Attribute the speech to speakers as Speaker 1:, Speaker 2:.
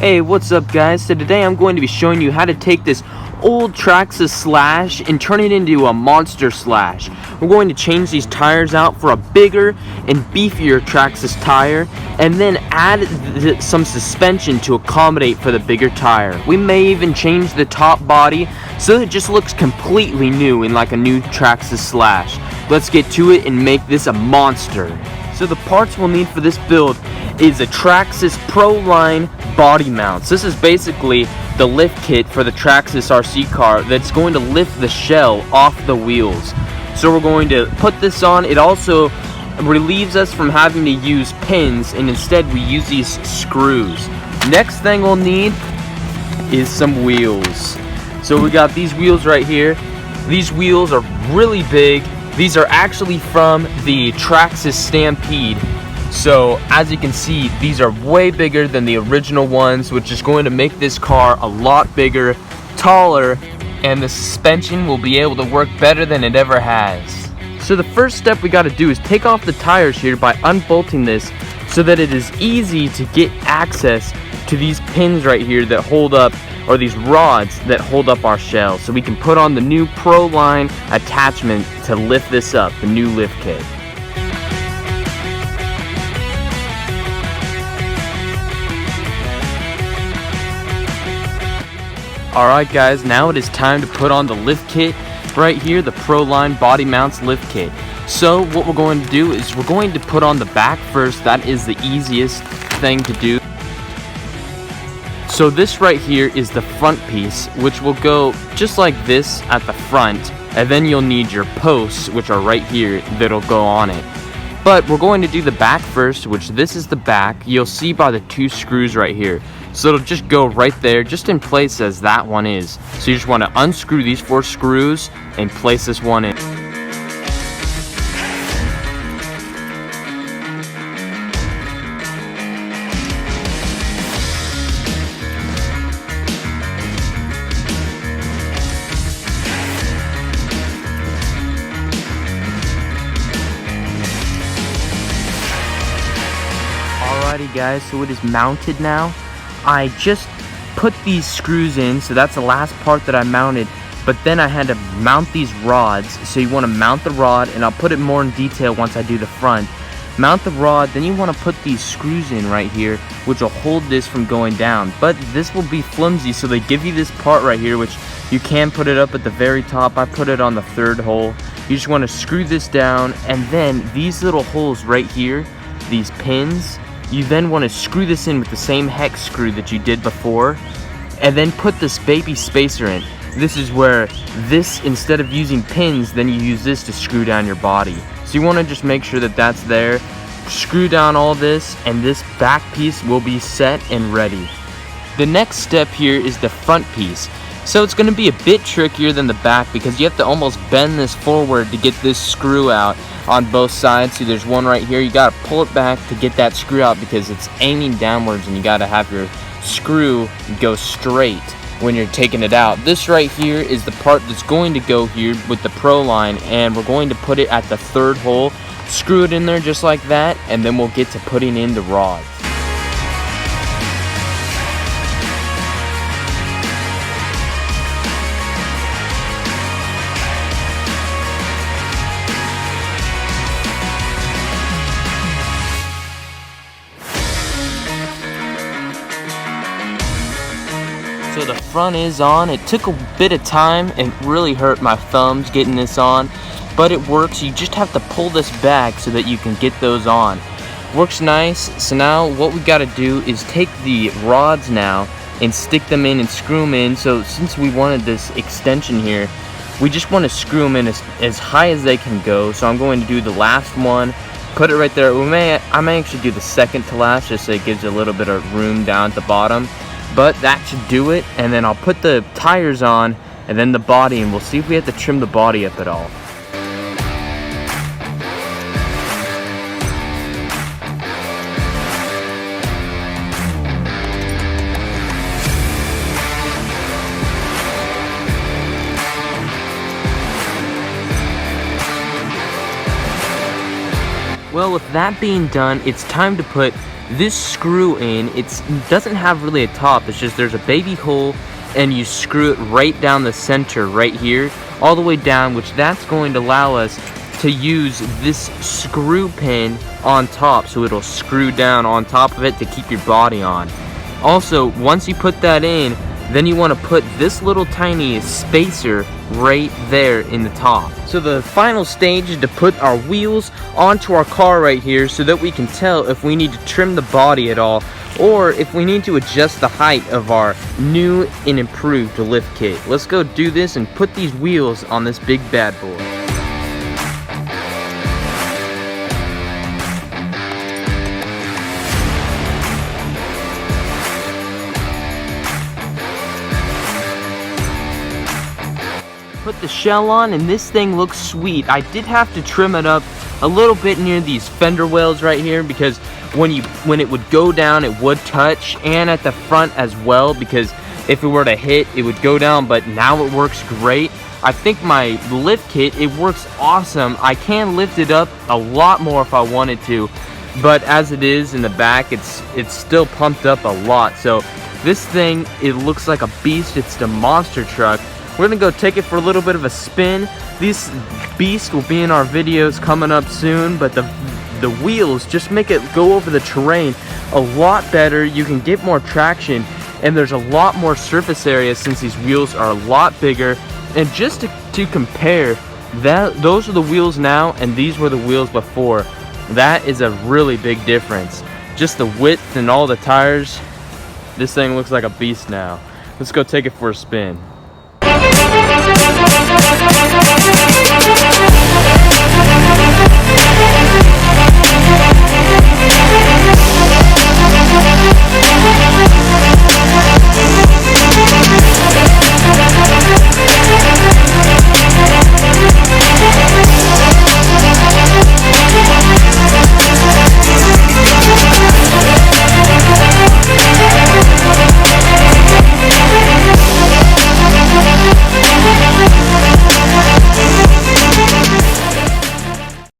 Speaker 1: Hey, what's up guys? So today I'm going to be showing you how to take this old Traxxas Slash and turn it into a monster Slash. We're going to change these tires out for a bigger and beefier Traxxas tire and then add some suspension to accommodate for the bigger tire. We may even change the top body so it just looks completely new in like a new Traxxas Slash. Let's get to it and make this a monster. So the parts we'll need for this build is a Traxxas Proline body mounts. This is basically the lift kit for the Traxxas RC car that's going to lift the shell off the wheels. So we're going to put this on. It also relieves us from having to use pins, and instead we use these screws. Next thing we'll need is some wheels. So we got these wheels right here. These wheels are really big. These are actually from the Traxxas Stampede. So as you can see, these are way bigger than the original ones, which is going to make this car a lot bigger, taller, and the suspension will be able to work better than it ever has. So the first step we got to do is take off the tires here by unbolting this so that it is easy to get access to these pins right here that hold up, or these rods that hold up our shell, so we can put on the new Proline attachment to lift this up, the new lift kit. Alright guys, now it is time to put on the lift kit right here, the Proline body mounts lift kit. So what we're going to do is we're going to put on the back first. That is the easiest thing to do. So this right here is the front piece, which will go just like this at the front, and then you'll need your posts, which are right here, that'll go on it. But we're going to do the back first, which this is the back. You'll see by the two screws right here. So it'll just go right there, just in place as that one is. So you just want to unscrew these 4 screws and place this one in. Alrighty guys, so it is mounted now. I just put these screws in, so that's the last part that I mounted, but then I had to mount these rods. So you want to mount the rod, and I'll put it more in detail once I do the front. Mount the rod, then you want to put these screws in right here, which will hold this from going down. But this will be flimsy, so they give you this part right here, which you can put it up at the very top. I put it on the 3rd hole. You just want to screw this down, and then these little holes right here, these pins, you then want to screw this in with the same hex screw that you did before, and then put this baby spacer in. This is where this, instead of using pins, then you use this to screw down your body. So you want to just make sure that that's there. Screw down all this, and this back piece will be set and ready. The next step here is the front piece. So it's going to be a bit trickier than the back because you have to almost bend this forward to get this screw out on both sides. See, there's one right here. You got to pull it back to get that screw out because it's aiming downwards, and you got to have your screw go straight when you're taking it out. This right here is the part that's going to go here with the Proline, and we're going to put it at the 3rd hole. Screw it in there just like that, and then we'll get to putting in the rods. So the front is on. It took a bit of time and really hurt my thumbs getting this on, but it works. You just have to pull this back so that you can get those on. Works nice. So now what we got to do is take the rods now and stick them in and screw them in. So since we wanted this extension here, we just want to screw them in as high as they can go. So I'm going to do the last one, put it right there. I may actually do the second to last, just so it gives a little bit of room down at the bottom. But that should do it, and then I'll put the tires on and then the body, and we'll see if we have to trim the body up at all. Well, with that being done, it's time to put this screw in, it doesn't have really a top, it's just there's a baby hole and you screw it right down the center right here, all the way down, which that's going to allow us to use this screw pin on top, so it'll screw down on top of it to keep your body on. Also, once you put that in, then you want to put this little tiny spacer right there in the top. So the final stage is to put our wheels onto our car right here so that we can tell if we need to trim the body at all, or if we need to adjust the height of our new and improved lift kit. Let's go do this and put these wheels on this big bad boy. Put the shell on, and this thing looks sweet. I did have to trim it up a little bit near these fender wells right here, because when it would go down, it would touch, and at the front as well, because if it were to hit, it would go down. But now it works great. I think my lift kit, it works awesome. I can lift it up a lot more if I wanted to, but as it is in the back, it's still pumped up a lot. So this thing, it looks like a beast. It's the monster truck. We're gonna go take it for a little bit of a spin. This beast will be in our videos coming up soon, but the wheels just make it go over the terrain a lot better. You can get more traction, and there's a lot more surface area since these wheels are a lot bigger. And just to compare, those are the wheels now, and these were the wheels before. That is a really big difference. Just the width and all the tires. This thing looks like a beast now. Let's go take it for a spin.